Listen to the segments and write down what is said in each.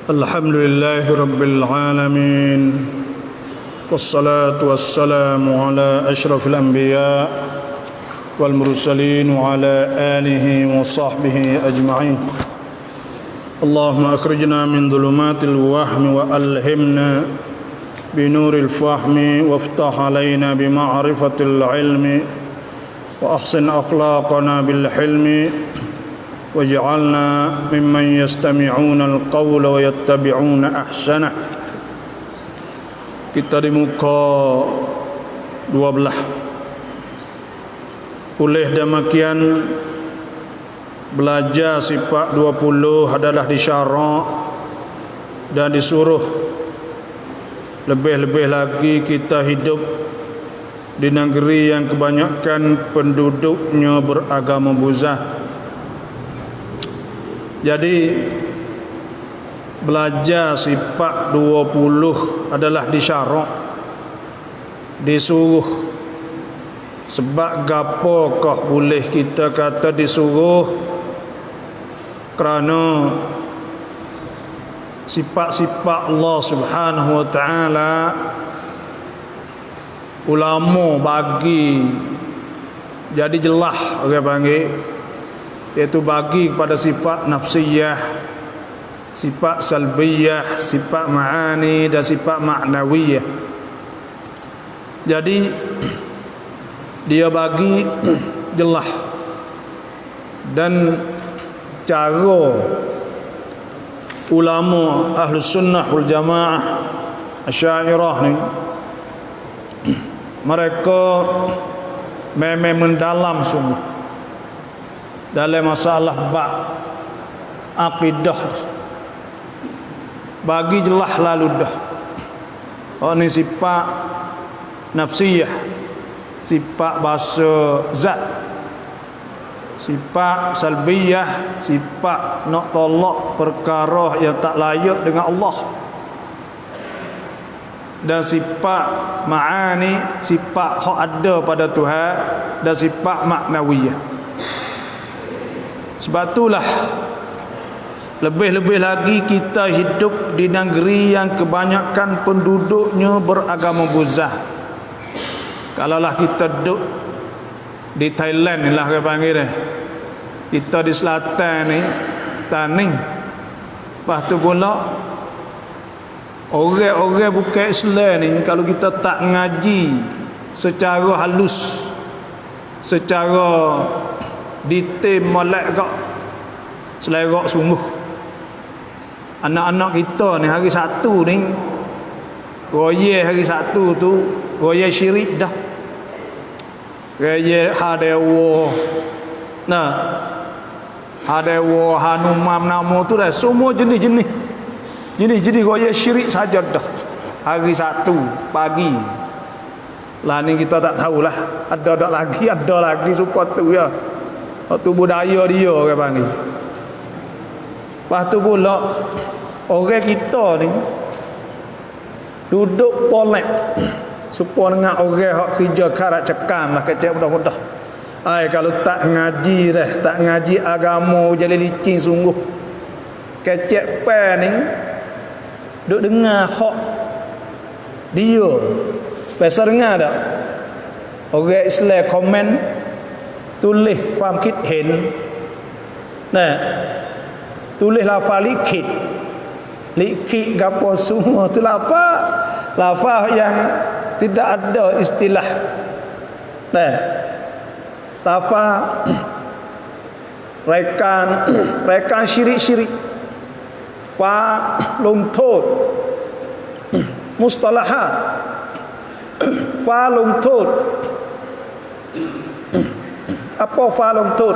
الحمد لله رب العالمين والصلاة والسلام على أشرف الأنبياء والمرسلين وعلى آله وصحبه أجمعين اللهم أخرجنا من ظلمات الوهم وألهمنا بنور الفهم وافتح علينا بمعرفة العلم وأحسن أخلاقنا بالحلم واجعلنا ممن يستمعون القول ويتبعون أحسنه. Kita di muka 12. Oleh demikian belajar sifat 20 adalah disyarak dan disuruh lebih-lebih lagi kita hidup di negeri yang kebanyakan penduduknya beragama buzah. Jadi belajar sifat 20 adalah disyarak, disuruh. Sebab gapakah boleh kita kata disuruh? Kerana sifat-sifat Allah Subhanahu wa taala ulama bagi jadi jelas orang panggil, iaitu bagi kepada sifat nafsiyah, sifat salbiyah, sifat ma'ani dan sifat ma'nawiyah. Jadi dia bagi jelas, dan cara ulama Ahlus Sunnah wal Jamaah Asy'ariyah ni mereka memang mendalam sungguh dalam masalah bab akidah, bagi jelas lalu dah. Oh, ni sifat nafsiyah, sifat bahasa zat, sifat salbiyah, sifat nak tolak perkara yang tak layak dengan Allah, dan sifat ma'ani, sifat hak ada pada Tuhan, dan sifat maknawiyah. Sebab itulah lebih-lebih lagi kita hidup di negeri yang kebanyakan penduduknya beragama buzah. Kalaulah kita duduk di Thailand ni lah kita panggil dia, kita di selatan ni Taning, lepas tu pula orang-orang bukan Islam ni, kalau kita tak ngaji secara halus, secara detail molek gak selerak sungguh, anak-anak kita ni hari Sabtu ni roye, hari Sabtu tu roye syirik dah, roye hadewa, nah hadewa hanumam nama tu dah, semua jenis-jenis roye syirik saja dah hari Sabtu pagi lah. Ni kita tak tahulah, ada lagi support tu ya, waktu budaya dia orang panggil. Lepas tu pula orang kita ni duduk polek supaya dengan orang hak kerja karat cekam lah, kecek mudah-mudah. Kalau tak ngaji dah, tak ngaji agama jadi licin sungguh. Kecek pen ni duk dengar hak dia. Biasa dengar tak? Orang Islam komen tulis ความคิดเห็น nah tulis lafaz likit gapo semua tu lafaz yang tidak ada istilah, nah lafaz rekan syirik fa lung thot mustalahat fa lung thot. Apa fa lung thot?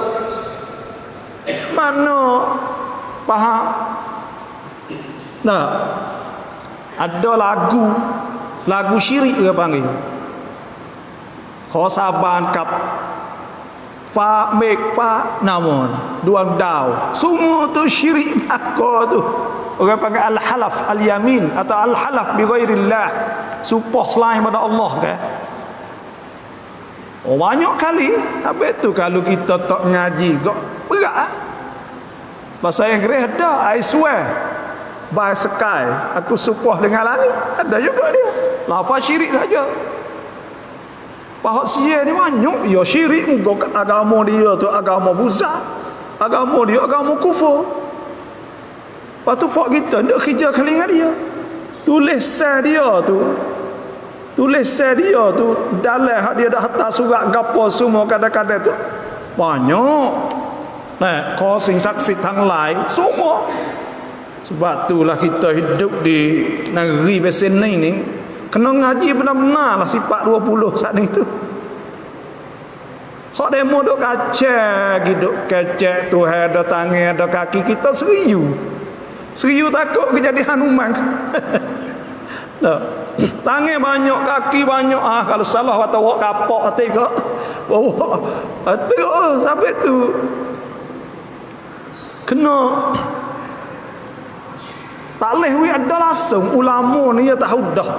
Mana faham? Nah, ada lagu syirik dia panggil. Khosaban kap fa mek fa namun dua dau. Semua tu syirik belaka tu. Orang panggil al-halaf al-yamin atau al-halaf bi ghairillah. Sumpah selain pada Allah kan. Oh, banyak kali. Habis tu kalau kita tak ngaji kok berat ah. Bahasa Inggeris ada I swear by sky, aku supoh dengan langit. Ada juga dia lafaz syirik saja. Pahak sia ni banyak ya syirik. Muka agama dia tu agama buza, agama dia agama kufur. Lepas tu fak kita nak kerja kali dengan dia. Tulisan dia tu dalam hak dia dah hantar surat gapo semua kadang-kadang tu banyak. Nah, kau sing saksi tang lain semua. Sebab itulah kita hidup di negeri Pesen ni kena ngaji benar-benar lah sifat 20 saat ni tu. Hak demo duk kacau, duk kecek Tuhan ada tangan ada kaki, kita serius takut ke jadi Hanuman. Nah, tangan banyak, kaki banyak. Kalau salah atau wak kapok tengok bawa tengok sampai tu kena tak leh wi ada langsung ulama ni ya tahu dah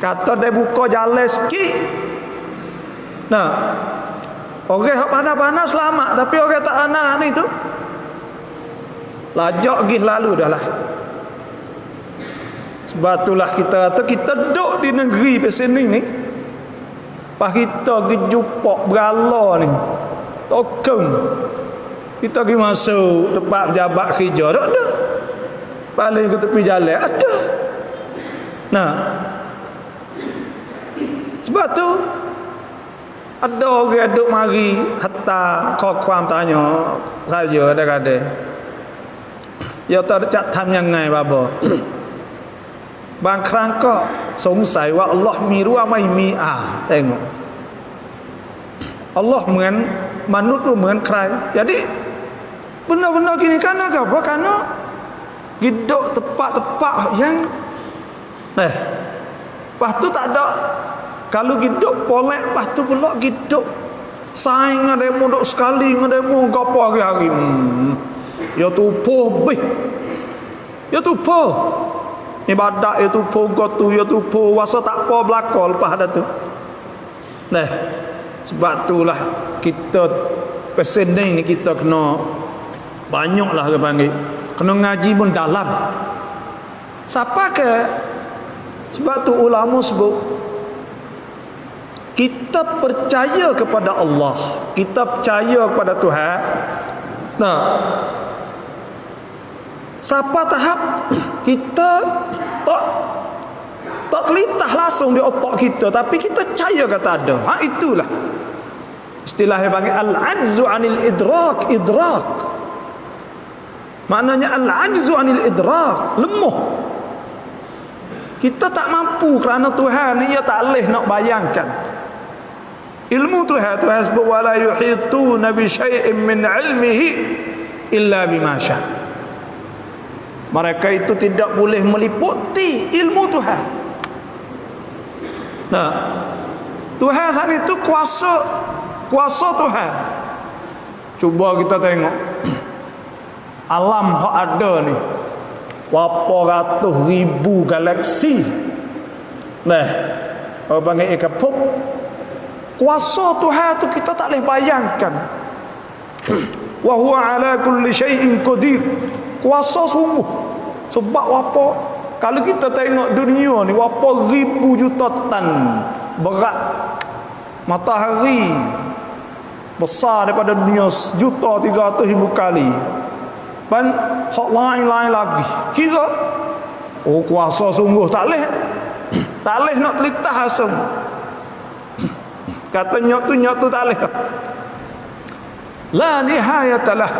kata dia buka jalan sikit. Nah, orang hak panas-panas selamat, tapi orang tak panas ni tu lajak gih lalu dah lah. Sebab itulah kita duduk di negeri Pesen ni pas kita pergi jumpa berala ni token kita pergi masuk tempat pejabat kerja tak ada, paling ke tepi jalan ada. Nah, sebab tu ada orang duk mari hatta kau tanya saja ada-ada ya tak cak tham yang ngai bapa. บางครั้งก็สงสัยว่าอัลลอฮ์มีหรือว่าไม่มีtengok Allah เหมือนมนุษย์หรือเหมือนใคร jadi benar-benar gini karena apa? Karena hidup tempat-tempat yang lepas tu tak ada. Kalau hidup polek lepas tu pula hidup saing ada yang duduk sekali ada yang gapo hari-hari ya tupuh bih ya tupuh ibadat ya tupuh gotu ya tupuh wasa tak apa belakang lepas ada tu. Nah, sebab itulah kita Pesen ni kita kena banyaklah orang panggil kena ngaji pun dalam. Siapa ke? Sebab tu ulama sebut kita percaya kepada Allah, kita percaya kepada Tuhan. Nah, siapa tahap kita tak kelitah langsung di otak kita, tapi kita percaya kata ada. Itulah istilahnya panggil al-ajzu anil idrak. Maknanya al-ajzu anil idrak, lemah. Kita tak mampu kerana Tuhan ni ia tak boleh nak bayangkan. Ilmu Tuhan sebut wala yuhituna bi syai'in min ilmihi illa bima syaa. Mereka itu tidak boleh meliputi ilmu Tuhan. Nah, Tuhan saat itu kuasa Tuhan. Cuba kita tengok alam hak ada ni berapa ratus ribu galaksi. Nah, orang panggil ikapuk. Kuasa Tuhan tu kita tak boleh bayangkan. Wa huwa ala kulli syai'in qadir. Kuasa sungguh. Sebab apa? Kalau kita tengok dunia ni berapa ribu juta tan berat matahari besar daripada dunia juta 300,000 kali. Dan hak lain-lain lagi. Kira kuasa sungguh tak boleh nak telitah asam. Kata nyok tu tak boleh. La nihayatalah,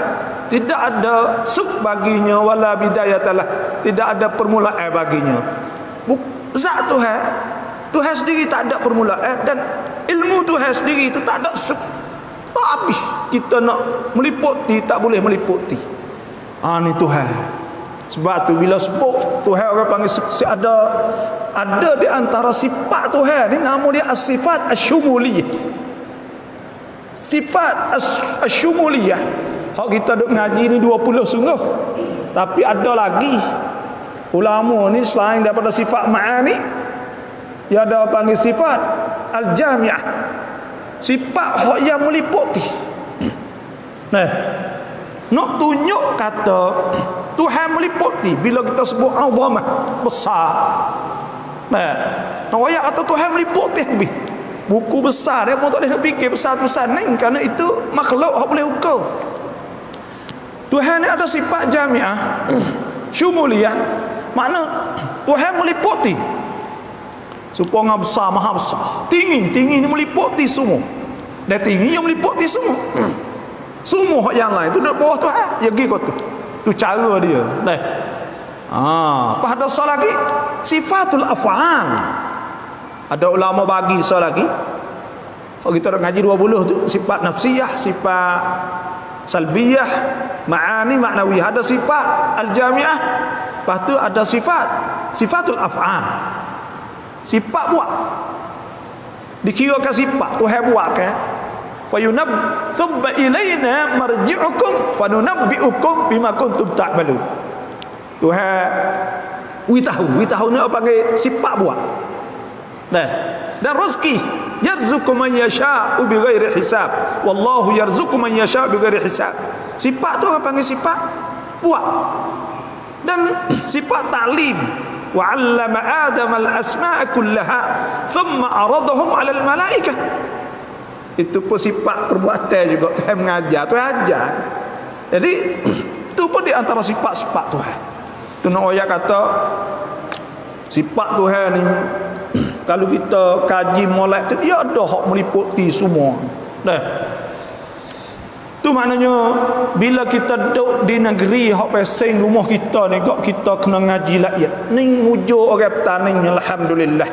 tidak ada suk baginya, wala bidayatalah, tidak ada permulaan baginya. Zat Tuhan sendiri tak ada permulaan, dan ilmu Tuhan sendiri itu tak ada suk, tak habis. Kita nak meliputi tak boleh meliputi. Ni Tuhan. Sebab tu bila sebut Tuhan orang panggil ada di antara sifat Tuhan ni nama dia as-sifat asy-syumuliyah. Sifat asy-syumuliyah. Hak kita duk ngaji ni 20 sungguh. Tapi ada lagi ulama ni selain daripada sifat ma'ani, dia ada panggil sifat al-jami'ah. Sifat hak yang meliputi. Nah, nak tunjuk kata Tuhan meliputi bila kita sebut azamah besar. Nah, nak ayat kata Tuhan meliputi lebih. Buku besar dia pun tak boleh fikir besar-besar ni kerana itu makhluk tak boleh ukur. Tuhan ni ada sifat jami'ah, syumuliyah, makna Tuhan meliputi. Supaya besar, maha besar. Tinggi ni meliputi semua. Dan tinggi yang meliputi semua. Semua yang lain tu duduk bawah Tuhan. Ya pergi kau tu. Tu cara dia. Apa ada soal lagi? Sifatul af'al. Ada ulama bagi soal lagi. Kalau kita nak ngaji 20 tu, sifat nafsiyah, sifat salbiyah, ma'ani maknawiyah. Ada sifat al-jami'ah. Lepas tu ada sifatul af'al. Sifat buat. Dikirakan sifat Tuhan buat kan? Fayunab thumma ilayna marji'ukum fanunabbi'ukum bima kuntum ta'malun. Tuhan witahu ni apa panggil sifat buat. Dan rezeki yarzuqu man yasha'u bighairi hisab. Wallahu yarzuqu man yasha'u bighairi hisab. Sifat tu apa panggil sifat buat. Dan sifat ta'lim. Wa 'allama Adam al-asma'a kullaha thumma aradahum 'ala al-malaikah. Itu pun sifat perbuatan juga Tuhan mengajar, Tuhan ajar. Jadi itu pun di antara sifat-sifat Tuhan. Tu nak ayat kata sifat Tuhan ni kalau kita kaji molek tu dia ada hak meliputi semua. Tu maknanya bila kita duduk di negeri hak pesing rumah kita ni kok kita kena ngaji rakyat. Ni wujud orang petani alhamdulillah.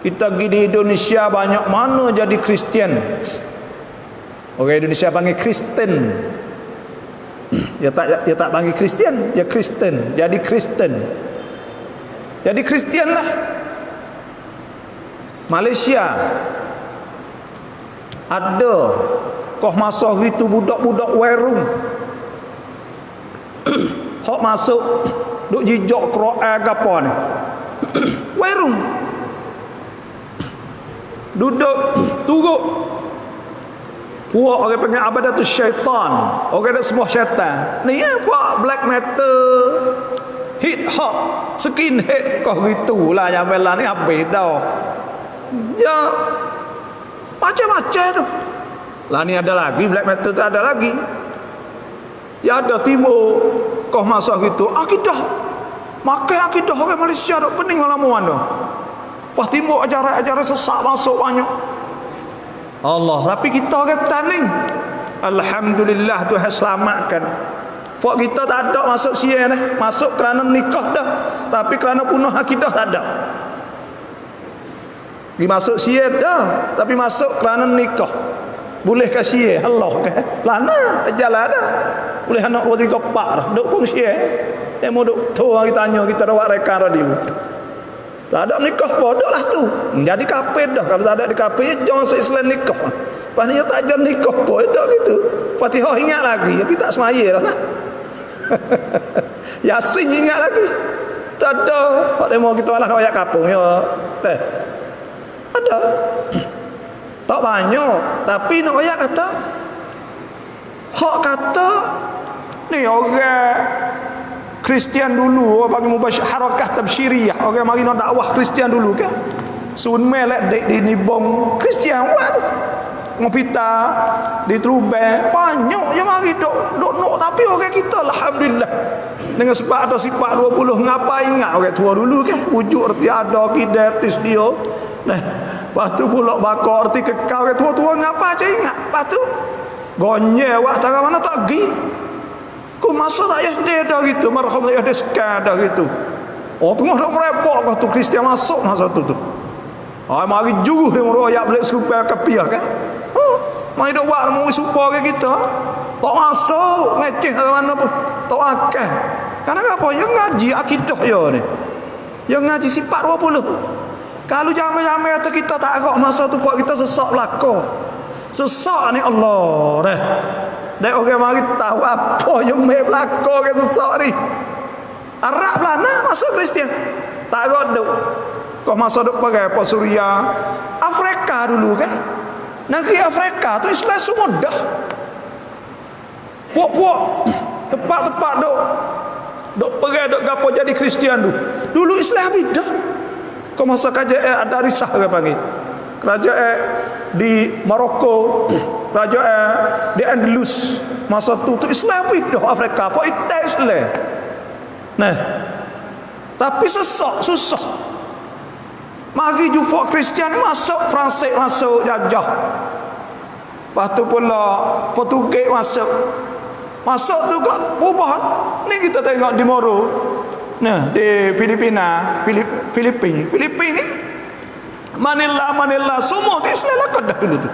Kita pergi di Indonesia banyak mana jadi Kristian. Orang Indonesia panggil Kristen. Dia tak panggil Kristian, dia Kristen. Jadi Kristen. Jadi Kristian lah. Malaysia ada kau masa itu budak-budak werung hok masuk duk jijak Quran ke apa ni werung duduk turuk puak orang panggil abadatus syaitan, orang ada semua syaitan ni ya fuck black metal hip hop skinhead kau gitulah yang bela ni habis dah ya macam-macam tu lah. Ni ada lagi black metal tu ada lagi ya ada timur kau masuk gitu akidah makai akidah orang Malaysia duk pening lama-lama tu pas timur ajaran-ajaran sesak masuk banyak Allah. Tapi kita orang taning alhamdulillah Tuhan selamatkan. Fak kita tak ada masuk sia dah, masuk kerana nikah dah, tapi kerana punah akidah tak ada. Dimasuk sia dah, tapi masuk kerana nikah. Boleh ke sia Allah ke? Lana jalan dah. Boleh anak 2 3 4 dah. Duk pun sia. Mau duk tu kita tanya kita rawat reka radio. Tak ada nikah bodoh lah tu. Jadi kafir dah. Kalau tak ada di kafir jangan se-Islam nikah. Lepas ni tak jangan nikah bodoh gitu. Fatihah ingat lagi, tapi tak semaya lah. Yasin ingat lagi. Tak ada. Pak demo kita malah ayat kapung ya. Ada. Tak banyak, tapi nak ayat kata hak kata ni orang Kristian dulu orang panggil mubasyir harakah tabsyiriyah, orang mari nak dakwah Kristian dulu kan sun melek di nibong Kristian wat ngopita di Trubeng banyak yang mari dok nok tapi orang kita alhamdulillah dengan sebab ada sifat 20 ngapa ingat orang tua dulu kan wujud erti ada akidah artis dia nah lepas tu pula bakar erti kekal orang tua-tua ngapa aja ingat lepas tu gonye wak tara mana tak pergi ku masa tak SD dah gitu marhum tak SD sekarang dah gitu oh tengah dah merepok kau tu Kristian masuk masa tu mari juruh dia meroyak balik supaya kepiah kan mari duk buat mau supaya kita tak masuk ngeceh ke mana pun tak akal kerana apa yang ngaji akidah ya ni yang ngaji sifat 20 kalau jamai-jamai atau kita tak agak masa tu buat kita sesak belakang sesak ni Allah dah dan orang mari tahu apa yang mai belakang ke sesak ni Arab lah nah masuk Kristian tak agak duk kau masa duk pakai apa Suria Afrika dulu kan negeri Afrika tu Islam semua dah Fuak-fuak tempat-tempat dok pergi dok gapo jadi Kristian tu. Dulu Islam habis dah. Kau masa kerajaan ada risah ke panggil. Kerajaan di Maroko, kerajaan di Andalus masa tu Islam habis dah Afrika. Fak itu Islam. Nah. Tapi susah. Mari jumpa Kristian masuk, Fransai masuk jajah. Lepas tu pula Portugis masuk. Masuk tu kok berubah. Ni kita tengok di Moro. Nah, di Filipina ni Manila semua tu Islam lah dah dulu tu.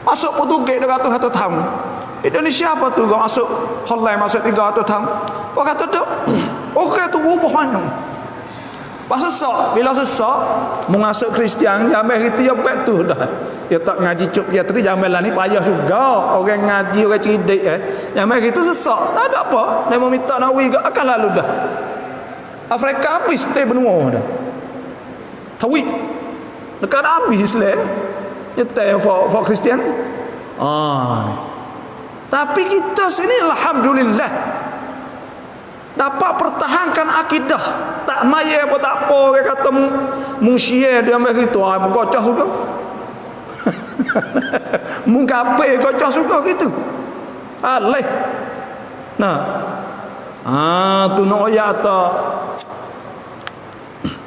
Masuk Portugis 200 tahun. Indonesia apa tu kau masuk Holland masuk 300 tahun. Kau kata tu okey tu berubahnya. Pas sesak, bila sesak mengasuk Kristian jamai itu ya baik tu dah. Dia tak ngaji cuk dia tadi jamai lah ni payah juga. Orang ngaji orang cerdik jamai itu sesak. Tak ada apa. Dia mau minta nawi ke akan lalu dah. Afrika habis stay benua dah. Tawid. Dekat habis Islam. Nyetai for Kristian. Tapi kita sini alhamdulillah dapat pertahankan akidah. Tak maya apa tak apa dia kata mungsyia dia ambil gitu gocah juga. Mungkape gocah juga gitu. Alih. Nah. Tu nak ayat tak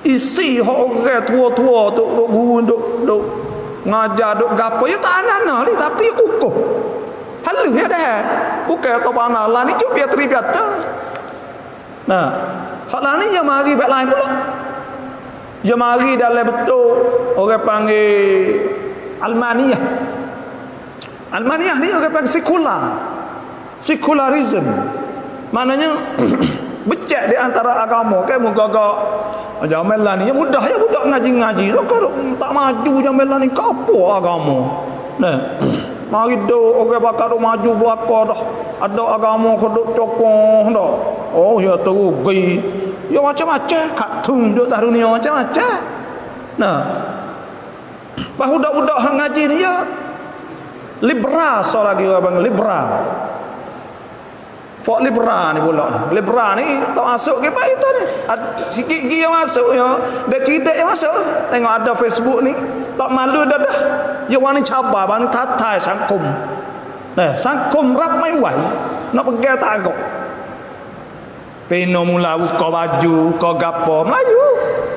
isi orang tua-tua tu guru duk ngajar duk gapo ya tak ana ni tapi kukuh. Halus ya dah. Bukan atau panah lah ni cuk biar terbiata. Nah, hak lah ni yang mari baik lain pula. Dia mari dalam betul orang panggil Almaniyah. Almaniyah ni orang panggil secularism. Maknanya becek di antara agama. Kan muka-muka jamelan ni mudah ya budak ngaji-ngaji. Kalau tak maju jamelan ni apa agama. Nah, mari do orang bakal maju belakang dah. Ada agama kodok cokong dah. Oh ya terugi. Ya macam-macam katung duk atas dunia macam-macam. Nah. Budak-budak hang ngaji ni ya liberal so lagi orang panggil liberal. Fok liberal ni pula ni. Liberal ni tak masuk ke baik tu ni. Sikit gi yang masuk ya. Dah cerita yang masuk. Tengok ada Facebook ni. Tak malu dah. Ya wani cabar, wani tatai sangkum. Nah, sangkum rap mai wai. Nak pergi tak agak. Peno mula buka baju, kau gapo, Melayu.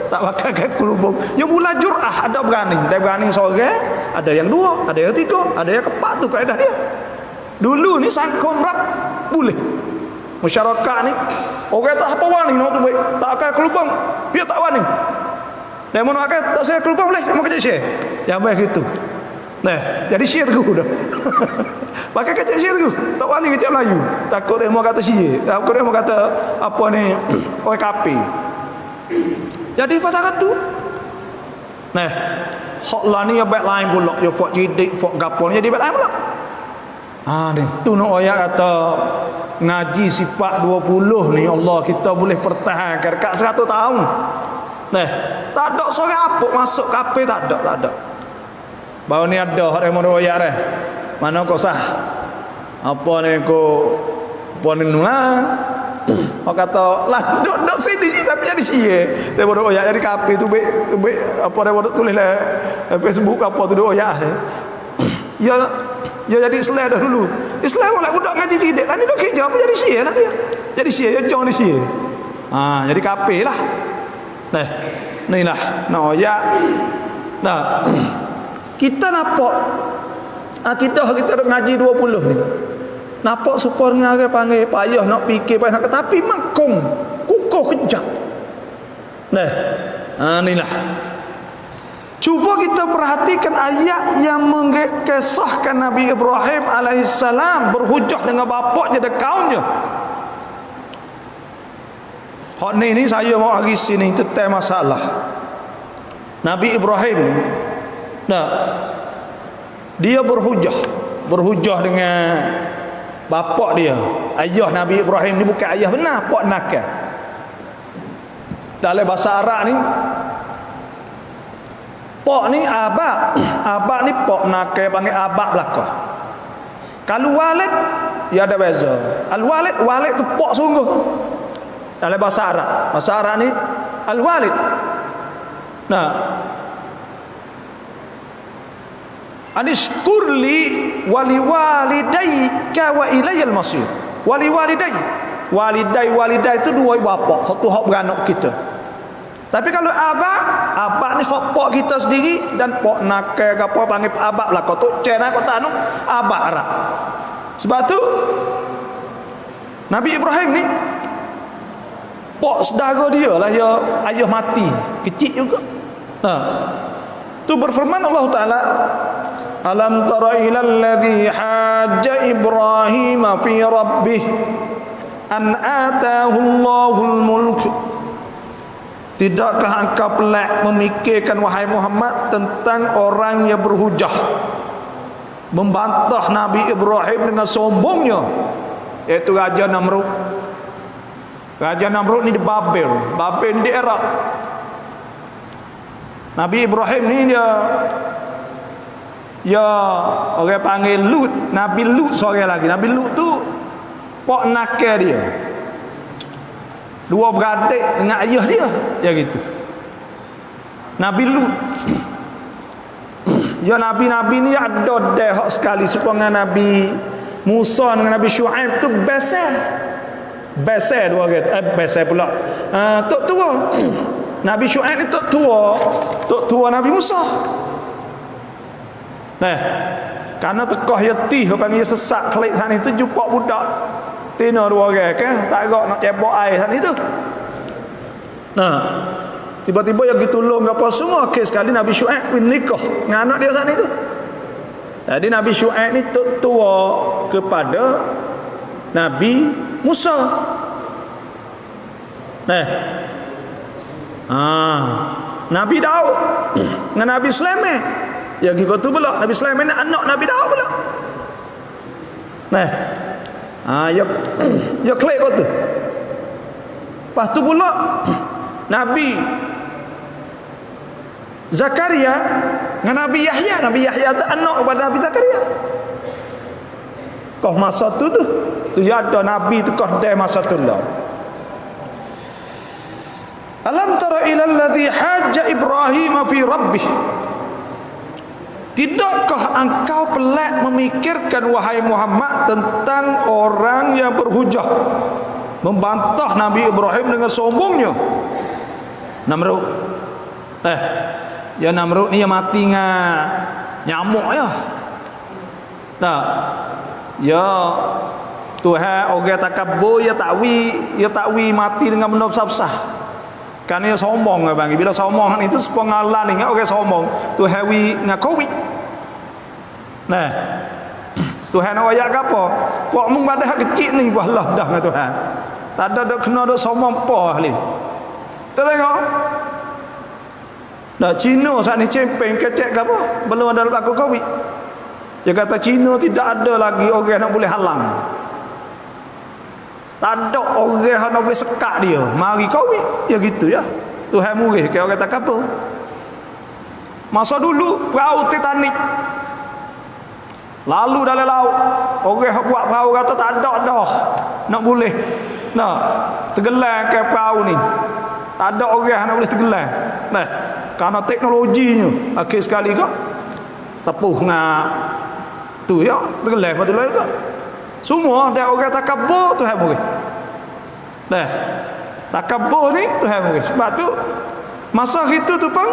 Tak pakai ke kelubung. Ya mula jur'ah, ada berani. Dia berani seorang, ada yang dua, ada yang tiga, ada yang keempat tu kaedah dia. Dulu ni sangkum rap boleh. Masyarakat ni orang tak apa wani nak tu baik. Tak pakai kelubung, dia tak wani. Dia mau pakai tak saya kelubung boleh, mau kerja share. Yang baik itu. Nah, jadi share terus dah. Pakai kecil share tu. Tak wani kecil Melayu. Takut dia mau kata share. Takut dia mau kata apa ni orang kapi. Jadi pasal tu. Nah, hak lah ni baik lain pula. Ya fok jidik, fok gapo ni jadi baik lain pula. Ni tu nak ayat kata ngaji sifat 20 ni Allah kita boleh pertahankan dekat 100 tahun. Nah, tak ada seorang apa masuk kape tak ada. Baru ni ada hak yang mau ayat dah. Mana kau sah? Apa ni kau apa ni lah? Kau kata lah duduk sini tapi jadi sia. Dia bodoh ayat jadi kape tu baik apa dia bodoh tulis lah Facebook apa tu doh ayat. Ya jadi Islam dah dulu. Islam oleh budak ngaji cidik lah ni dah kerja apa jadi sia lah dia. Jadi sia ya jangan di sia. Jadi kape lah. Nah, ni lah nak ayat. Nah, kita nampak kita ngaji 20 ni. Nampak supaya orang panggil payah nak fikir payah nak tapi mangkung kukuh kejap. Nah, inilah. Cuba kita perhatikan ayat yang mengisahkan Nabi Ibrahim alaihissalam berhujah dengan bapaknya dan kaumnya. Hak ni saya mau bagi sini tentang masalah Nabi Ibrahim ni. Nah, dia berhujah dengan bapak dia. Ayah Nabi Ibrahim ni bukan ayah benar, pak nakal. Dalam bahasa Arab ni pak ni abak. Abak ni pak nakal panggil abak belakang. Kalau walid ia ada beza. Al-walid, walid tu pok sungguh. Dalam bahasa Arab. Bahasa Arab ni al-walid. Nah. Anishkurli wali walidayka wa ilayal masir. Wali walidai. Walidai itu dua bapa. Satu hak beranak kita. Tapi kalau abak ni hak pak kita sendiri dan pak nakal ke apa panggil abak lah. Kau tu cina kau tak anu abak Arab. Sebab tu Nabi Ibrahim ni pak saudara dia lah ya ayah mati kecil juga. Tu berfirman Allah Taala, alam tara ilal ladzi hajja Ibrahim fi rabbih an atahu Allahul mulk. Tidakkah engkau pelak memikirkan wahai Muhammad tentang orang yang berhujah membantah Nabi Ibrahim dengan sombongnya, iaitu Raja Namrud. Raja Namrud ni di Babel di Iraq. Nabi Ibrahim ni dia orang panggil Lut. Nabi Lut seorang lagi. Nabi Lut tu pak nakal dia. Dua beradik dengan ayah dia. Ya gitu. Nabi Lut. Ya Nabi-Nabi ni ada dah sekali supaya Nabi Musa dengan Nabi Syuaib tu besar dua orang. Besar pula. Tok tua. Nabi Syuaib ni tok tua Nabi Musa. Nah, karena tekoh yati panggil sesak klik sana itu jumpa budak tina dua orang ke tak agak nak cebok air sana itu. Nah, tiba-tiba yang ditolong apa semua kes sekali Nabi Syuaib nikah dengan anak dia sana itu. Jadi Nabi Syuaib ni tua kepada Nabi Musa. Nah, Nabi Daud dengan Nabi Sulaiman. Ya gitu tu pula Nabi Sulaiman ni anak Nabi Daud pula. Nah. Ya klik kau tu. Lepas tu pula Nabi Zakaria dengan Nabi Yahya. Nabi Yahya tu anak kepada Nabi Zakaria. Kau masa tu ada Nabi tu kau dah masa tu lah. Alam tara ilal ladzi hajja Ibrahim fi rabbih. Tidakkah engkau pelak memikirkan wahai Muhammad tentang orang yang berhujah membantah Nabi Ibrahim dengan sombongnya? Namrud. Ya Namrud ni yang mati dengan nyamuk ya. Nah. Ya Tuhan orang takabur ya takwi mati dengan benda besar-besar. Kan dia sombong bang. Bila sombong itu sepengalaman ni orang sombong tu hawi ngakowi. Nah, Tuhan nak ayat apa? Fak mung pada hak kecil ni walah dah dengan Tuhan. Tak ada kena dok sombong apa ahli. Tengok. Dah Cina saat ni cempeng kecek ke apa? Belum ada berlaku Covid. Dia kata Cina tidak ada lagi orang nak boleh halang. Tak ada orang yang nak boleh sekat dia. Mari Covid. Ya gitu ya. Tuhan murih ke orang tak apa. Masa dulu perahu Titanic lalu dalam laut, orang yang buat perahu kata tak ada dah nak boleh nak tenggelam ke perahu ni. Tak ada orang yang nak boleh tenggelam. Nah, karena teknologinya akhir sekali kau tepuh ngak tu ya tenggelam betul juga. Semua dia orang takabur Tuhan murid. Nah, takabur ni Tuhan murid. Sebab tu masa itu tu pun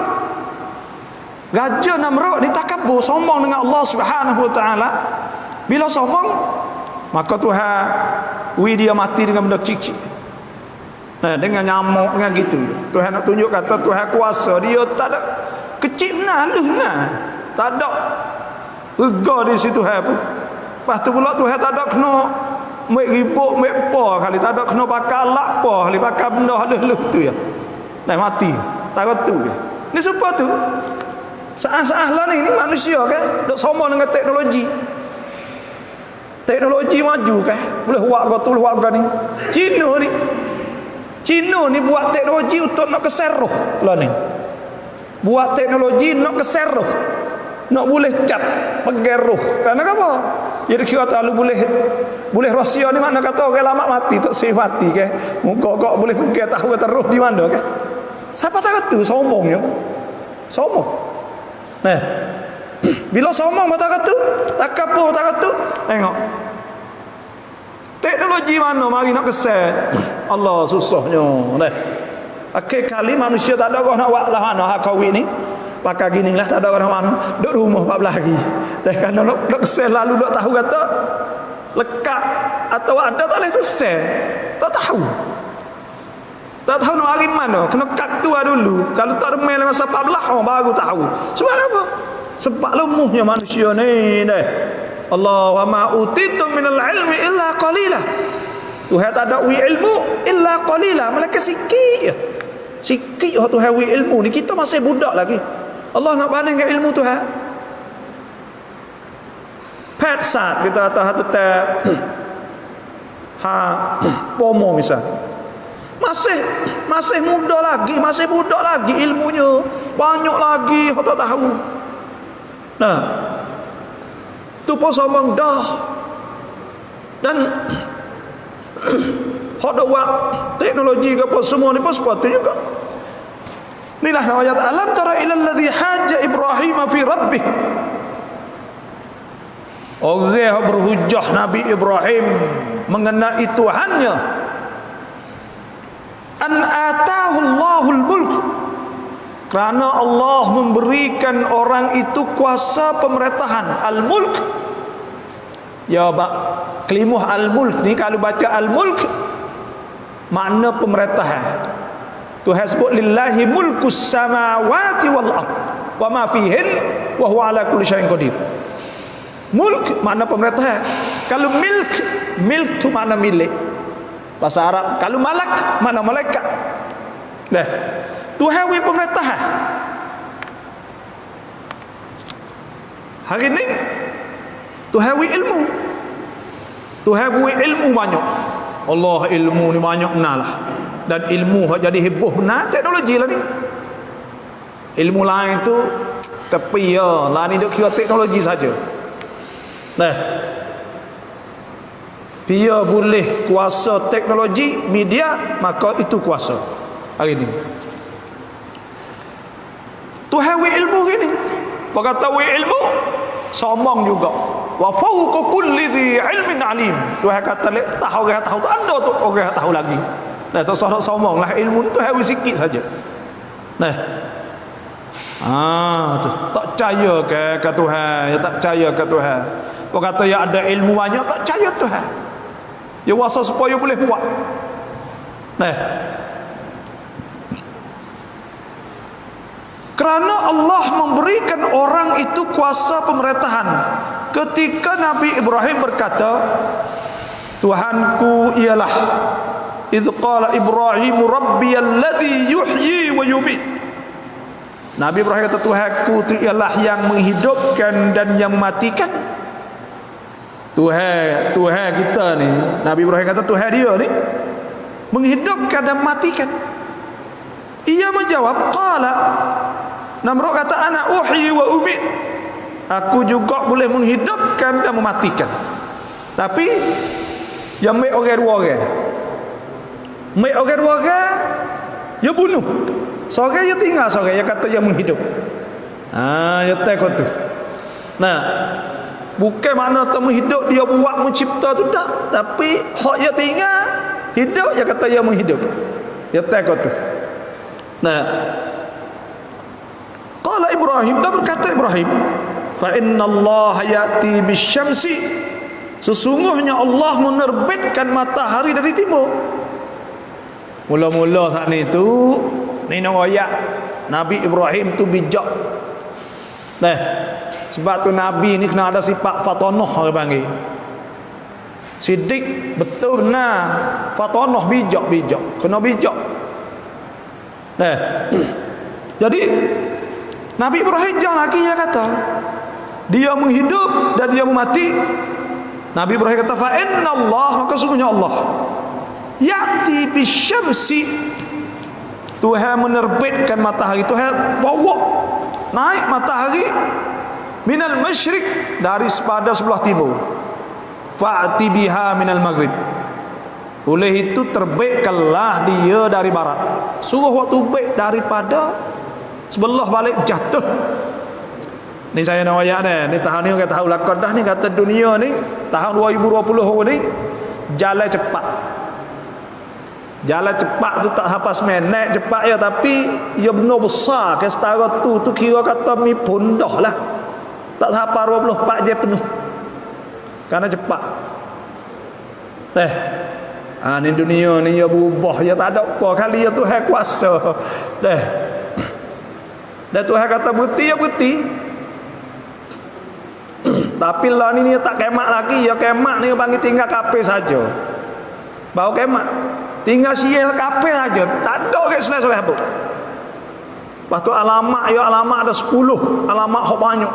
Raja Namrud ni takabur sombong dengan Allah Subhanahu Wa Taala. Bila sombong maka Tuhan dia mati dengan benda kecil. Nah, dengan nyamuk dengan gitu. Tuhan nak tunjuk kata Tuhan kuasa dia tak ada kecil nah. Tak ada rega di situ Tuhan pun. Lepas tu pula Tuhan tak ada kena mek ribut mek apa kali tak ada kena bakal lak apa kali bakal benda halus tu ya. Dah mati. Tak tu ya. Ni supaya tu saah-saah lah ni manusia kan duk sombong dengan teknologi. Teknologi maju kan boleh buat gotu buat ni. Cina ni buat teknologi untuk nak keseruh lah ni. Buat teknologi nak keseruh. Nak boleh cap pegeruh. Karena apa? Jadi kira terlalu boleh rahsia ni mana kata orang lama mati tak sih mati ke. Muka boleh kira tahu terus di mana ke. Siapa tak kata sombongnya. Sombong. Nah. Bila sombong tak kata, takabur tak kata. Tengok. Teknologi mana mari nak kesal. Allah susahnya. Nah. Akhir kali manusia tak ada orang nak buat lah mana hak kahwin ni. Pakai gini lah tak ada orang mana. Duduk rumah 14 hari. Dan kalau nak kesal lalu nak tahu kata lekat atau ada tak boleh kesal. Tak tahu. Tak tahu nak hari mana. Kena kat tua dulu. Kalau tak remel masa 14 orang baru tahu. Sebab apa? Sebab lemahnya manusia ni dah. Allah wa ma utitum minal ilmi illa qalila. Tuhan tak ada ilmu illa qalila. Malaikat sikit. Sikit Tuhan ilmu ni. Kita masih budak lagi. Allah nak banding dengan ilmu Tuhan. Pet saat kita kata pomo misal. Masih muda lagi, masih budak lagi ilmunya. Banyak lagi kita tak tahu. Nah. Tu pun sombong dah. Dan hak dak buat teknologi ke apa semua ni pun sepatutnya juga. Inilah ayat alam tara ilal ladzi haja Ibrahim fi rabbih. Allah berhujah Nabi Ibrahim mengenai Tuhannya. An atahu Allahul mulk. Kerana Allah memberikan orang itu kuasa pemerintahan. Al-mulk. Ya, kelimah al-mulk ni kalau baca al-mulk makna pemerintahan. Tuhan sebut lillahi mulkus samawati wal ard wa ma fihin wa huwa ala kulli syai'in qadir. Mulk makna pemerintahan. Kalau milk tu makna milik. Bahasa Arab. Kalau malak makna malaikat. Dah. Tuhan wi pemerintahan. Hari ni Tuhan wi ilmu. Tuhan wi ilmu banyak. Allah ilmu ni banyak benar lah. Dan ilmu jadi heboh benar teknologi lah ni. Ilmu lain tu tapi ya lah ni duk kira teknologi saja. Nah. Dia boleh kuasa teknologi media maka itu kuasa hari ni. Tuhan wi ilmu gini. Berkata wi ilmu sombong juga. Wa fawqa kulli dhi ilmin alim. Tuhan kata tahu orang tahu tak ada tu orang tahu lagi. Nah, tak usah nak sombong lah ilmu ni Tuhan wi sikit saja. Nah. Tu tak percaya ke Tuhan, ya tak percaya ke Tuhan. Kau kata ya ada ilmu banyak tak percaya Tuhan. Ya wasa supaya boleh buat. Nah. Kerana Allah memberikan orang itu kuasa pemerintahan. Ketika Nabi Ibrahim berkata, Tuhanku ialah idh qala Ibrahim rabbiyalladzi yuhyi wa yumiit. Nabi Ibrahim kata Tuhanku itu ialah yang menghidupkan dan yang mematikan. Tuhan kita ni, Nabi Ibrahim kata Tuhan dia ni menghidupkan dan mematikan. Ia menjawab qala, Namrud kata ana uhyi wa umiit. Aku juga boleh menghidupkan dan mematikan. Tapi yang mai orang dua orang. Mai orang dua orang ya bunuh. Seorang ya tinggal, seorang ya kata yang menghidup. Ya takut tu. Nah, bukan makna tu menghidup dia buat mencipta tu tak, tapi hak ya tinggal hidup ya kata yang menghidup. Ya takut tu. Nah, qala Ibrahim, dah berkata Ibrahim, fa innallaha ya'ti bisyamsi, sesungguhnya Allah menerbitkan matahari dari timur. Mula-mula saat ni tu ni nak ayat Nabi Ibrahim tu bijak. Nah, sebab tu Nabi ni kena ada sifat fatonah orang panggil. Sidik betul benar fatonah bijak kena bijak. Nah, jadi Nabi Ibrahim jangan lagi dia kata dia menghidup dan dia memati. Nabi Ibrahim kata fa innallah, maka sungguhnya Allah ya'ti bisyamsi, Tuhan menerbitkan matahari, Tuhan bawa naik matahari minal masyriq, dari pada sebelah timur. fa'ti biha minal maghrib. Oleh itu terbitkanlah dia dari barat. Suruh waktu baik daripada sebelah balik jatuh. Ni saya nak ayat ni tahun ni orang tahu lakon dah ni, kata dunia ni tahun 2020 ni jalan cepat. Jalan cepat tu tak sampai seminit cepat ya, tapi ia benar besar ke setara tu kira kata mi pun dah lah. Tak sampai 24 jam penuh. Karena cepat. Ni dunia ni ya berubah, ya tak ada apa kali ya Tuhan kuasa. Dan Tuhan kata berhenti ya berhenti. Tapi lah ni tak kemat lagi, ya kemat ni panggil tinggal kape saja. Bau kemat. Tinggal sial kape saja. Tak ada orang selesai apa. Lepas tu alamat ya alamat ada 10, alamat hok banyak.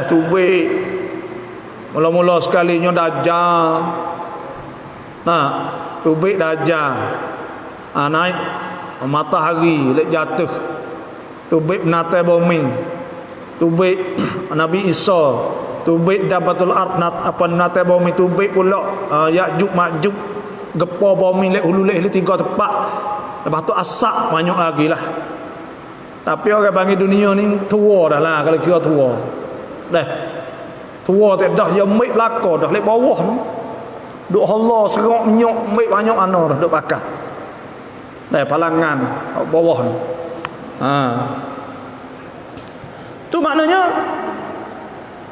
Tu baik. Mula-mula sekalinya Dajjal. Tubik Dajjal. Naik matahari lek jatuh. Tubik natai bumi. Tubik Nabi Isa. Tubik Dabatul Ard natai bumi. Tubik pula Ya'juj Ma'juj. Gepa bumi lek hulu lek 3 tempat. Lepas tu asap banyak lagi lah. Tapi orang panggil dunia ni tua dah lah, kalau kira tua. Tua tak dah ya mik belaka dah lek bawah ni. Duk Allah serok minyak mik banyak dah duk pakai. Palangan bawah ni. Tu maknanya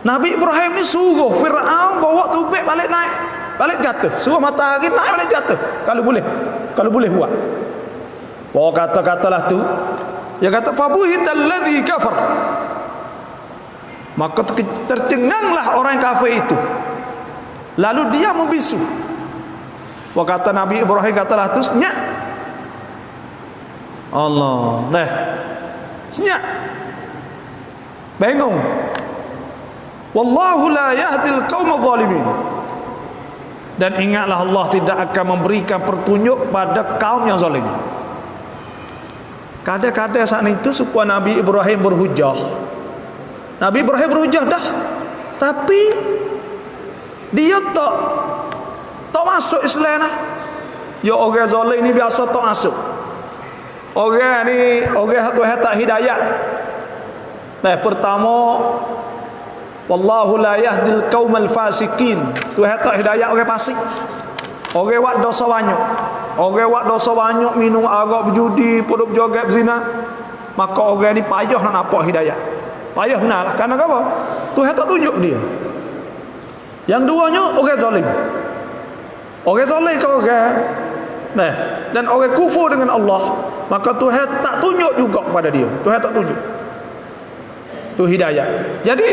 Nabi Ibrahim ni suruh Firaun bawa tubik balik naik, balik jatuh. Suruh matahari naik balik jatuh. Kalau boleh buat. Bawa kata-katalah tu. Dia kata fabuhital ladzi kafar. Maka tercenganglah orang kafir itu. Lalu dia membisu. Wa kata Nabi Ibrahim katalah tu senyap. Allah. Senyap. Bingung. Wallahu la yahdil qaumaz zalimin. Dan ingatlah Allah tidak akan memberikan petunjuk pada kaum yang zalim. Kadang-kadang saat itu supaya Nabi Ibrahim berhujah. Nabi Ibrahim berhujah dah, tapi dia tak masuk Islam lah. Ya orang zalim ni biasa tak masuk. Orang ni orang Tuhan tak hidayah. Pertama, wallahu la yahdil qaumal fasikin. Tuhan tak hidayah orang fasik. Orang buat dosa banyak. Orang buat dosa banyak, minum arak, berjudi, podok joget, berzina. Maka orang ni payah nak nampak hidayah. Payah benar lah. Kerana apa? Tuhan tak tunjuk dia. Yang duanya orang zalim. Orang zalim ke orang dan orang kufur dengan Allah, maka Tuhan tak tunjuk juga kepada dia. Tuhan tak tunjuk. Tu hidayah. Jadi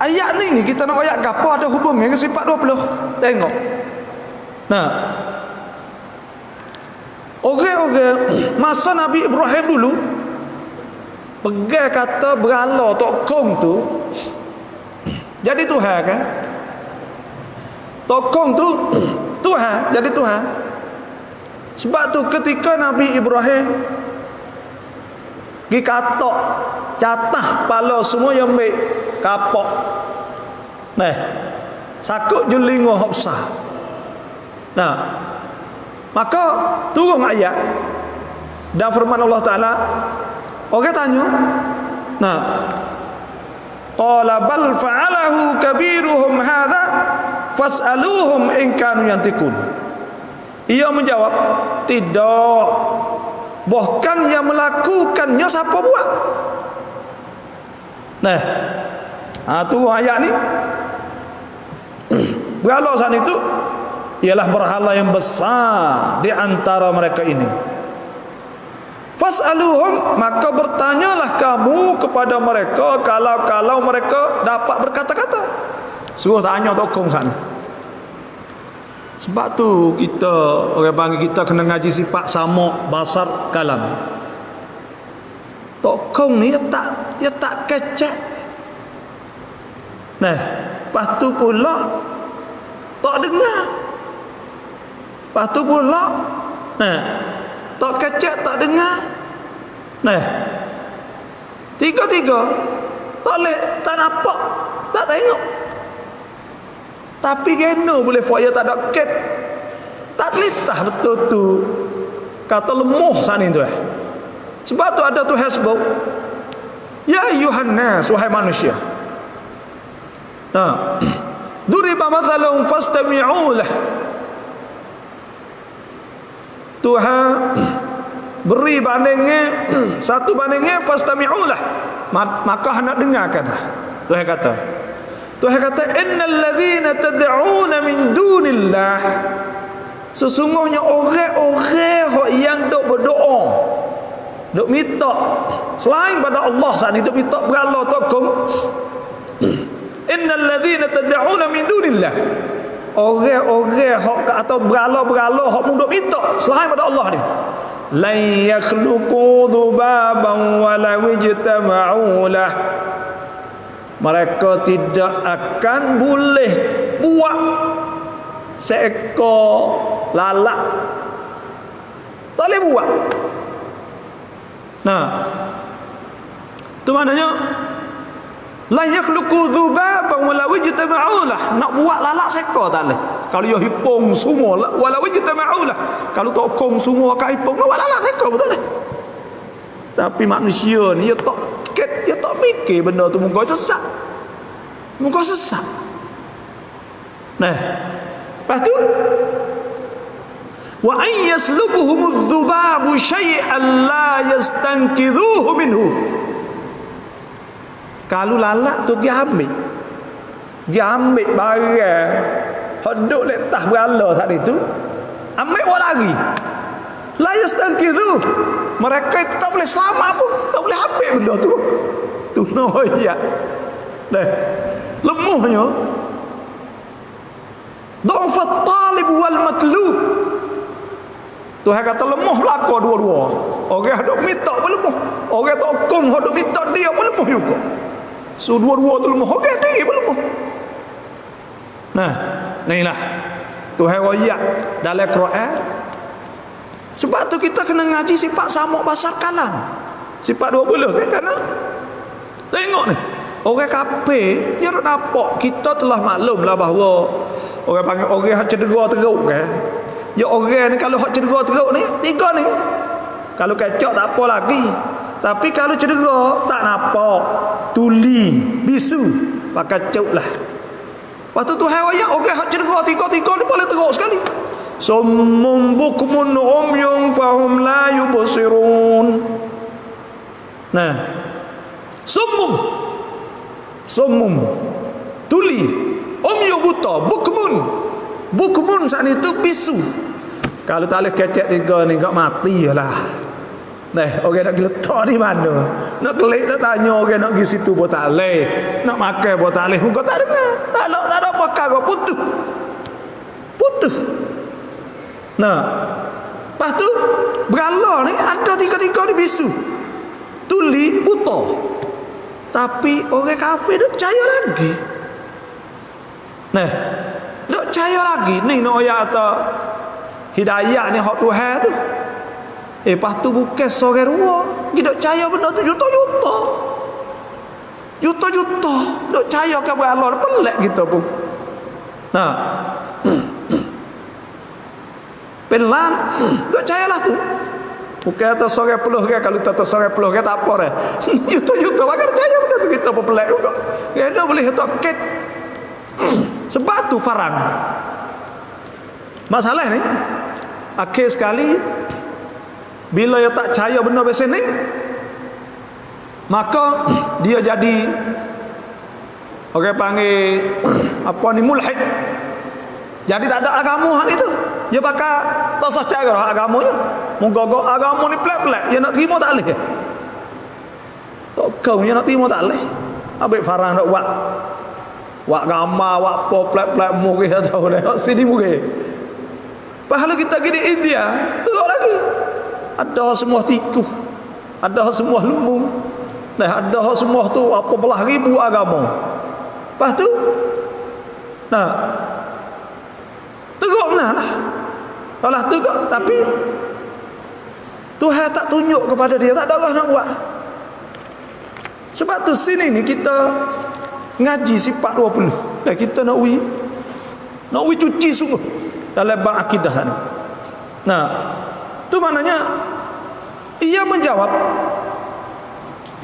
ayat ni kita nak ayat gapo ada hubungan dengan sifat 20. Tengok. Orang-orang masa Nabi Ibrahim dulu pegang kata berhala tokong tu jadi Tuhan kan. Tokong tu Tuhan, jadi Tuhan. Sebab tu ketika Nabi Ibrahim pergi katok catah pala semua yang baik kapok. Sakut julingo hok besar. Maka turun ayat dan firman Allah Taala. Orang tanya, qala bal fa'alahu kabiruhum hadza fas'aluhum in kanu yantikun. Ia menjawab, tidak. Bahkan yang melakukannya siapa buat? Tu ayat ni. Berhala saat itu ialah berhala yang besar di antara mereka ini. Fas'aluhum, maka bertanyalah kamu kepada mereka kalau mereka dapat berkata-kata. Suruh tanya tokong sana. Sebab tu kita orang panggil kita kena ngaji sifat sama basar kalam. Tokong ni dia tak kecek. Lepas tu pula tak dengar. Lepas tu pula tak kecek, tak dengar. Tiga-tiga tak nampak, tak tengok. Tapi geno boleh faya tak ada ket. Tak telitah betul tu. Kata lemuh sana tu Sebab tu ada tu hasbuk. Ya ayuhan nas, wahai manusia. Nah, duriba mathalun fastami'u lah. Tuhan beri bandingnya satu bandingnya fastami'u lah. Maka hendak dengarkanlah. Tuhan kata innal ladzina tad'una min dunillah, sesungguhnya orang-orang yang dok berdoa, dok minta selain pada Allah saat ni, dok minta berhala tokong. Innal ladzina tad'una min dunillah, orang-orang hak atau berhala-berhala hak mung dok minta selain pada Allah ni, la yakhluqu dhubaban wa la ijtama'u lah, mereka tidak akan boleh buat seekor lalat. Tak boleh buat. Nah, tu maknanya la yakhluqu dhubaban wala wajtama'ulah, nak buat lalat seekor tak boleh. Kalau yo hipung semua wala wajtama'ulah, kalau tokong semua kat hipung nak buat lalat seekor betul tak? Tapi manusia ni dia tak fikir benda tu muka sesat. Nah, lepas tu wa ay yaslubuhumudh dhubabu syai'an la yastankidhuhu minhu. Kalau lalat tu dia ambil barang hodok letak berhala saat itu, ambil buat lagi, la yastankidhu, mereka itu tak boleh selamat pun, tak boleh ambil benda tu no ya. Dah lemuhnya dhafat talib wal matlub. Tuhan kata lemuh belaka dua-dua. Orang dok minta pun lemuh, orang tokong dok minta dia pun lemuh juga. So dua-dua tu lemuh, orang dia pun lemuh. Nah, inilah Tuhan royak dalam Quran. Sebab tu kita kena ngaji sifat samuk basar kalam, sifat dua belah kan. Kerana tengok ni, orang kafir dia nak nampak kita telah maklum lah bahawa orang panggil orang hak cedera teruk kan. Ya orang ni kalau hak cedera teruk ni tiga ni, kalau kecok tak apa lagi. Tapi kalau cedera tak nampak, tuli, bisu, pakai cuk lah. Waktu tu hawaya orang hak cedera tiga-tiga ni paling teruk sekali. Summum bukmun umyun fahum la yubsirun. Nah, summum tuli, umyu buta, bukmun saat itu bisu. Kalau tak boleh kecek tiga ni kau mati lah. Nah, orang nak geletak di mana? Nak kelik nak tanya orang nak pergi situ pun tak boleh. Nak makan pun tak boleh. Kau tak dengar. Tak ada pakar kau putus. Nah, lepas tu berhala ni ada tiga-tiga ni bisu, tuli, buta. Tapi orang kafir duk percaya lagi. Nah, duk percaya lagi. Ni nak ayat atau hidayah ni hak Tuhan tu. Lepas tu bukan seorang dua, dia duk percaya benda tu juta-juta. Duk percaya ke berhala, pelik kita pun. Nah, pelan, duk percayalah tu. Bukan atas seorang puluh ke, kalau tak atas seorang puluh ke tak apa dah. Juta-juta bakal percaya benda tu, kita pun pelik juga. Dia boleh tak ket. Sebab tu farang. Masalah ni akhir sekali bila dia tak percaya benda biasa ni, maka dia jadi orang panggil apa ni, mulhid. Jadi tak ada agama hal itu. Dia bakal tak sah cara agamanya. Menggogo agama ni pelik-pelik, dia nak terima tak boleh. Tak kau dia nak terima tak boleh. Ambil farang nak buat gambar, buat apa pelik-pelik murih tahu dah. Sini murih. Pahala kita pergi di India, teruk lagi. Ada semua tikus, ada semua lembu, ada semua tu apa belah ribu agama. Lepas tu nah, teruk lah. Alah teruk, tapi Tuhan tak tunjuk kepada dia, tak ada orang nak buat. Sebab tu sini ni kita ngaji sifat 20. Dan kita nak Nak cuci sungguh dalam bab akidah ni. Nah, tu maknanya ia menjawab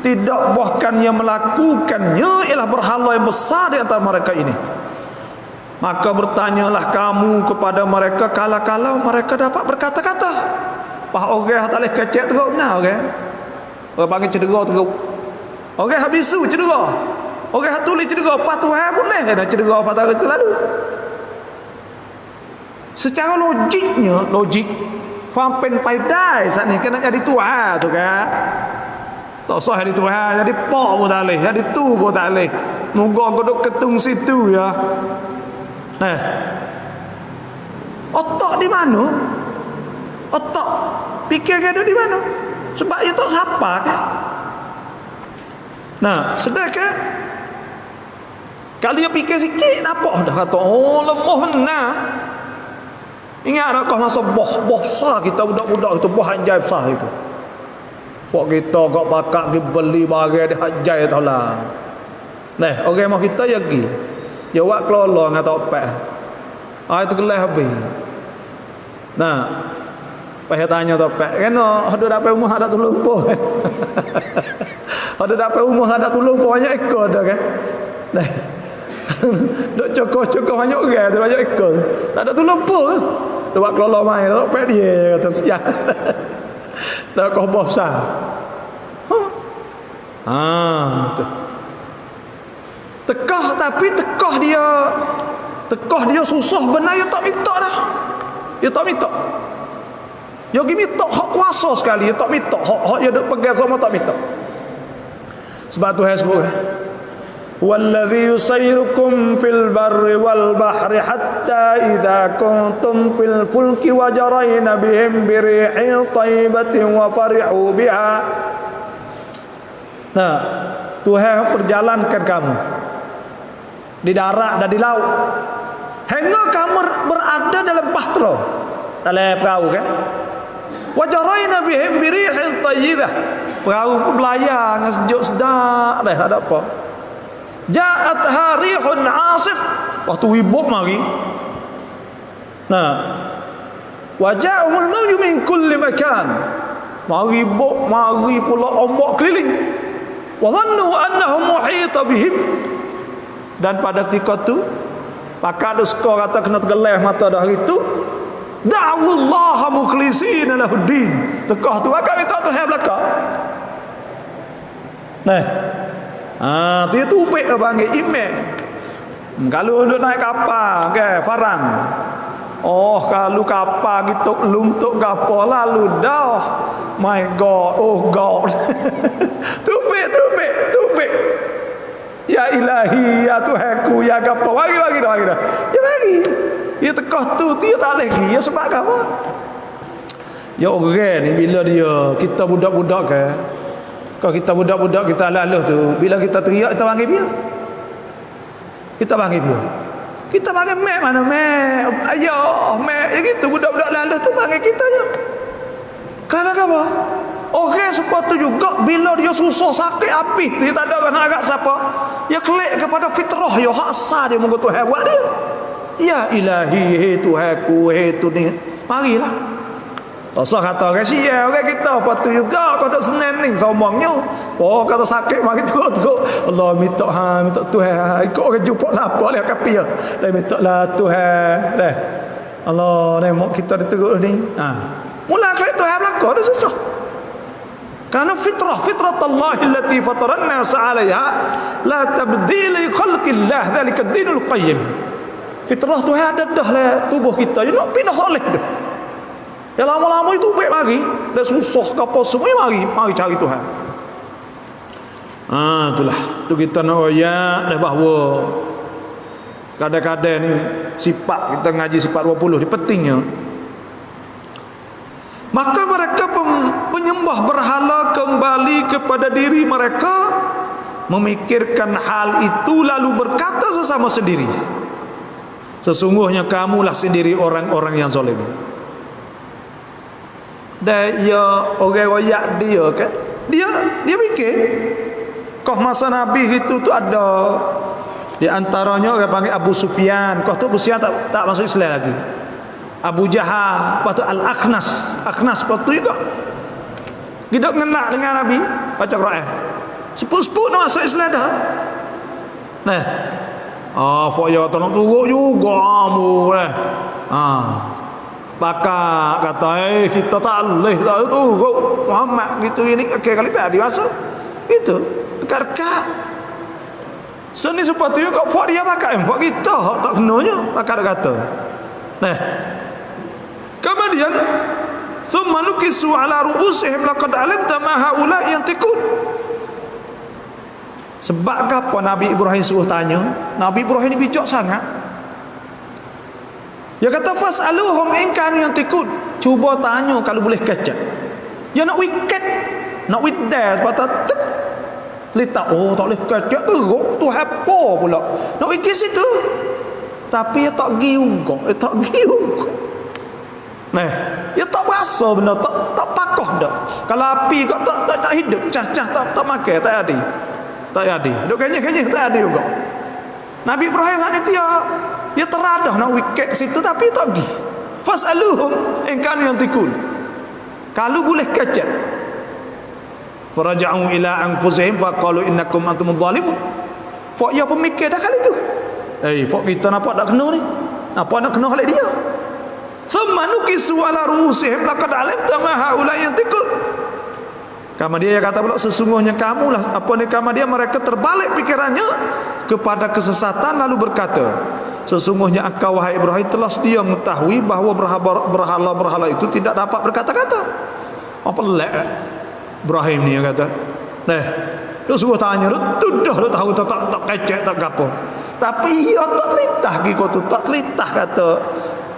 tidak, bahkan yang melakukannya ialah berhala yang besar di antara mereka ini. Maka bertanyalah kamu kepada mereka kala-kala mereka dapat berkata-kata. Pak orang tak boleh kecek teruk benar orang. Orang panggil cedera teruk. Orang habis su cedera. Orang tulis cedera apa Tuhan boleh nak cedera apa tahu itu lalu. Secara logikความเป็นไปได้สักนี่kan nak jadi Tuhan tu kan. Tak sah jadi Tuhan, jadi pak pun tak boleh, jadi tu pun tak boleh. Moga kau duk ketung situ ya. Nah. Otak di mana? Otak fikir dia di mana? Sebab dia tak siapa kan. Nah, sedangkan kalau dia fikir sikit nampak dah kata oh lemah benar. Ingat tak kau masa boh besar kita budak-budak itu boh anjay besar itu. Fok kita kau pakak pergi beli barang dia anjay tau lah. Nah, orang mau kita ya pergi. Jawab kelolo dengan topek. Itu gelai habis. Nah, saya tanya topek, kena ada dapat rumah ada tolong pun. Ada dapat rumah ada tolong pun banyak ekor dah kan. Nah. Dok cokok-cokok banyak orang tu banyak ekor. Tak ada tolong pun. Dok kelolo mai topek dia kata siap. Dah kau besar. Tu. Tekah dia susah benar dia tak minta dah. Dia tak minta. Dia pergi minta hak kuasa sekali, dia tak minta hak dia duk pegang semua tak minta. Sebab Tuhan sebut wallazi yusayyirukum fil barri wal bahri hatta idza kuntum fil fulki wajarayna bihim birihin thayyibatin wa farihu biha. Nah, Tuhan perjalankan kamu di darat dan di laut hingga kamu berada dalam bahtera, dalam perahu kan. Wajarayna bihim birihin thayyibah. Perahu pun belayar dengan sejuk sedap dah, ada apa? Ja'at harihun asif, waktu wibuk mari. Nah, waja'umul mawju min kulli makan, mari buk mari pula ombak keliling. Wa dhannu annahum muhita bihim, dan pada ketika tu pakak ada skor kata kena tergeleh mata dah hari tu da'awallaha mukhlisina lahuddin. Tekah tu akak minta Tuhan belakang. Nah, tu dia tubik ke panggil imam. Kalau duk naik kapal ke farang. Oh, kalau kapal gitu luntuk kapal lalu dah. My God, oh God. tubik. Ya ilahi, ya Tuhanku, ya kapal. Bagi dah. Ya bagi. Ya tekah tu dia tak lagi. Ya sebab apa? Ya orang ni bila dia kita budak-budak ke. Kalau kita budak-budak kita laluh tu, bila kita teriak kita panggil dia. Kita panggil dia. Kita panggil mek mana mek? Ayah, mek. Ya gitu budak-budak laluh tu panggil kita je. Kerana apa? Orang seperti tu juga bila dia susah sakit api, dia tak ada nak agak siapa. Dia klik kepada fitrah dia, hak asal dia mengko Tuhan buat dia. Ya ilahi, hei Tuhanku, hei tu ni. Marilah. Tak usah kata orang Syiah, orang kita apa tu juga kau tak senang ni sombongnya. Oh kata sakit mari teruk. Allah minta Tuhan. Ikut orang jumpa siapa dia kapi ya. Dia minta lah Tuhan. Dah. Allah nengok kita diteruk ni. Mula kali Tuhan belaka dah susah. Karena fitrah Allah allati fataran nas 'alaiha la tabdila li khalqillah dzalika ad-dinul qayyim. Fitrah Tuhan ada dah lah tubuh kita. You nak pindah oleh dah. Ya lama-lama itu baik mari, dah susah ke apa semua mari cari Tuhan. Itulah. Tu kita nak ayat dah bahawa kadang-kadang ni sifat kita ngaji sifat 20 ni pentingnya. Maka mereka penyembah berhala kembali kepada diri mereka, memikirkan hal itu lalu berkata sesama sendiri, sesungguhnya kamulah sendiri orang-orang yang zalim. Dan ya orang royak dia kan, dia fikir kau masa Nabi itu tu ada Di antaranya orang panggil Abu Sufyan. Kau tu Abu Sufyan tak masuk Islam lagi. Abu Jahal, lepas tu Al-Akhnas. Akhnas lepas tu juga kita kena dengan Nabi baca Quran. Sepuh-sepuh nak masuk Islam dah. Nah. Fok ya tak nak turut juga mu eh. Pakak kata kita tak boleh tak turut Muhammad gitu ini kali tak masuk. Itu dekat-dekat. Seni sepatu juga fok dia pakai, fok kita tak kenanya pakak kata. Nah. Kemudian thumma nukisu ala ru'usihim laqad alimta ma haula yantiqun. Sebab apa Nabi Ibrahim suruh tanya? Nabi Ibrahim ni bijak sangat. Dia kata fas'aluhum in kanu yantiqun. Cuba tanya kalau boleh kecek. Ya nak wicket, nak widdas patah letak tak boleh kecek teruk tu apa pula. Nak wicket situ. Tapi dia tak gi juga, tak gi juga. Nah, dia tak berasa benda tak pakoh dak. Kalau api kau tak hidup, cah-cah tak makan, tak ada. Tak ada. Duk kenyah-kenyah tak ada juga. Nabi Ibrahim saat itu dia teradah nak wicket situ tapi tak pergi. Fas'aluhum in kanu yantiqun. Kalau boleh kecek. Faraja'u ila anfusihim faqalu innakum antumudz zalimun. Fok ya pemikir dah kali tu. Fok kita nampak tak kena ni. Nampak nak kena oleh dia. Thumma nukisu ala ru'usihim laqad alimta ma haula yantiqun. Kemudian dia kata pula sesungguhnya kamulah kemudian mereka terbalik pikirannya kepada kesesatan lalu berkata sesungguhnya engkau wahai Ibrahim telah sedia mengetahui bahawa berhala-berhala itu tidak dapat berkata-kata. Apa lek Ibrahim ni dia kata. Lu suruh tanya lu dah lu tahu tak kecek tak gapo. Tapi ia tak telitah gitu tu tak telitah kata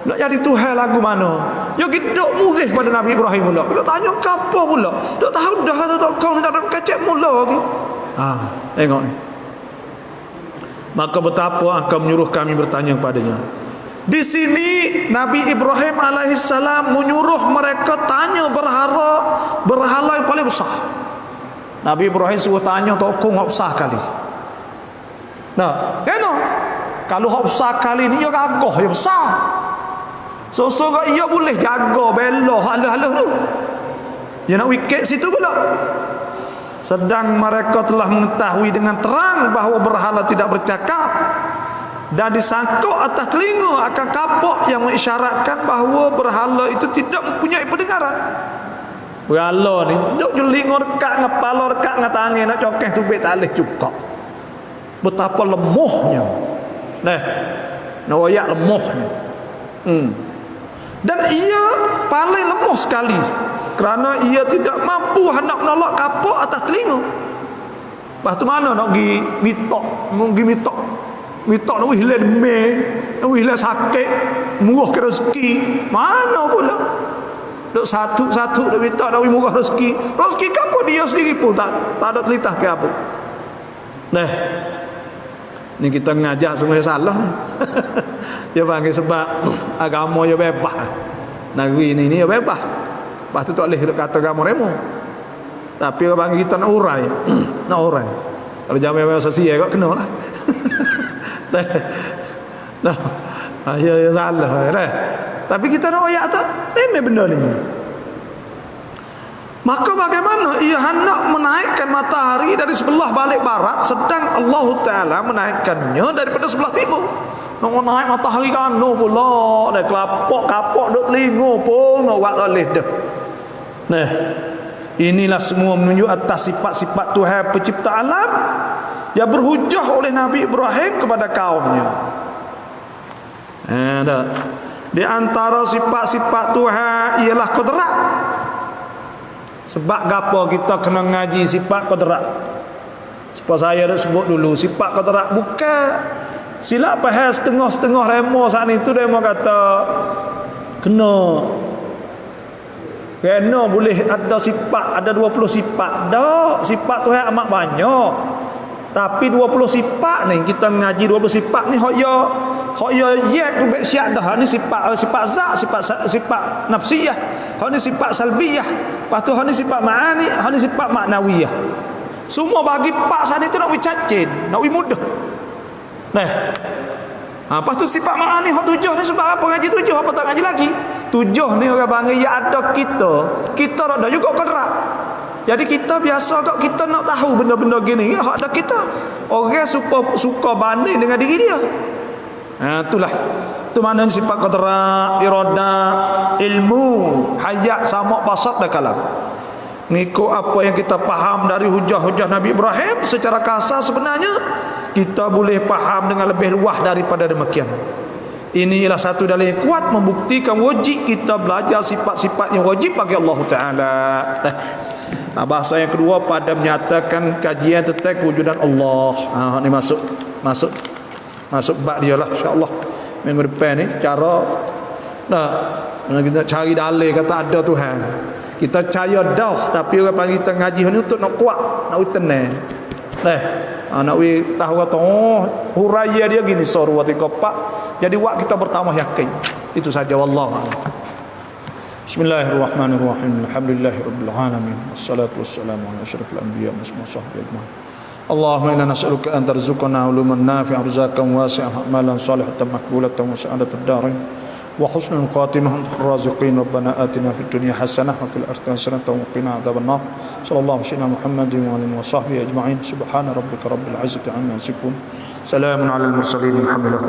nak jadi Tuhan lagu mana? Yo gidok murih pada Nabi Ibrahim pula. Nak tanya apa pula? Tak tahu dah kata tak kau ni tak ada kecek mula lagi. Tengok ni. Maka betapa engkau menyuruh kami bertanya kepadanya. Di sini Nabi Ibrahim alaihissalam menyuruh mereka tanya berhala yang paling besar. Nabi Ibrahim suruh tanya tokong hak besar kali. Nah, kalau hak besar kali ni yo gagah yo besar. So-so ia boleh jaga bela halus-halus tu. Dia nak wicket situ pula. Sedang mereka telah mengetahui dengan terang bahawa berhala tidak bercakap dan disangkut atas telinga akan kapak yang mengisyaratkan bahawa berhala itu tidak mempunyai pendengaran. Berhala ni duk jelingo dekat dengan kepala dekat dengan tangan nak cokeh tubik tak boleh juga. Betapa lemahnya. Nak royak lemahnya. Dan ia paling lemah sekali kerana ia tidak mampu hendak menolak kapak atas telinga. Lepas tu mana nak pergi mitok nak hilang demam, nak hilang sakit, murah ke rezeki. Mana pula duk satu-satu duk minta nak murah rezeki. Rezeki apa dia sendiri pun tak ada telitah ke apa. Ni kita ngajak semua salah ni. Dia panggil sebab agama dia bebas. Negeri ni dia bebas. Lepas tu tak boleh kata agama remo. Tapi orang panggil kita nak urai. Nak urai. Kalau jamiah sosial kau kena lah. Ya salah. Tapi kita nak oyak tak? Memang benda ni. Maka bagaimana ia hendak menaikkan matahari dari sebelah balik barat sedang Allah Ta'ala menaikkannya daripada sebelah timur. Nak naik matahari kan pula dah kapok duk telinga pun nak buat oleh dah. Inilah semua menunjuk atas sifat-sifat Tuhan pencipta alam yang berhujah oleh Nabi Ibrahim kepada kaumnya. Di antara sifat-sifat Tuhan ialah qudrat. Sebab gapo kita kena ngaji sifat qudrat? Sebab saya dah sebut dulu sifat qudrat bukan silap faham setengah-setengah remo saat itu demo kata kena boleh ada sifat, ada 20 sifat. Dak, sifat Tuhan amat banyak. Tapi 20 sifat ni kita ngaji 20 sifat ni hok ya yak tu siap dah. Ni sifat zat, sifat nafsiyah. Hok ni sifat salbiyah. Lepas tu hok ni sifat ma'ani, hok ni sifat maknawiyah. Semua bagi pak sana tu nak cacin, nak mudah. Nah, lepas tu sifat ma'ani hak 7 ni sebab apa ngaji 7 apa tak ngaji lagi? 7 ni orang panggil ya ada kita ada juga kodrat. Jadi kita biasa kok kita nak tahu benda-benda gini hak ada kita. Orang suka banding dengan diri dia. Itulah. Tu maknanya sifat kodrat, iradah, ilmu, hayat, sama, basar dan kalam. Ngikut apa yang kita faham dari hujah-hujah Nabi Ibrahim secara kasar sebenarnya kita boleh faham dengan lebih luas daripada demikian. Ini ialah satu dalil yang kuat membuktikan wajib kita belajar sifat-sifat yang wajib bagi Allah Ta'ala. Bahasa yang kedua pada menyatakan kajian tentang kewujudan Allah. Ini masuk bab dia lah, insya-Allah. Minggu depan ni cara kita cari dalil kata ada Tuhan. Kita percaya dah, tapi orang panggil kita ngaji ni untuk nak kuat, nak tenang. Nak tahu kata huraya dia gini suruh waktu kepak. Jadi waktu kita bertambah yakin. Itu saja wallahu a'lam. Bismillahirrahmanirrahim. Alhamdulillahirabbil alamin. Wassalatu wassalamu ala asyrafil anbiya wa sahbihi ajma'in. Allahumma inna nas'aluka an tarzuqana uluman nafi'an rizqan wasi'an amalan salihatan maqbulatan wa sa'adatan darin wa husnul khatimah khairur raziqin. Rabbana atina fid dunya hasanah wa fil akhirati hasanah wa qina adzabannar. Sallallahu alaihi wa Muhammadin wa alihi wa sahbihi ajma'in. Subhana rabbika rabbil izzati amma yasifun. Salamun alal mursalin. Alhamdulillah.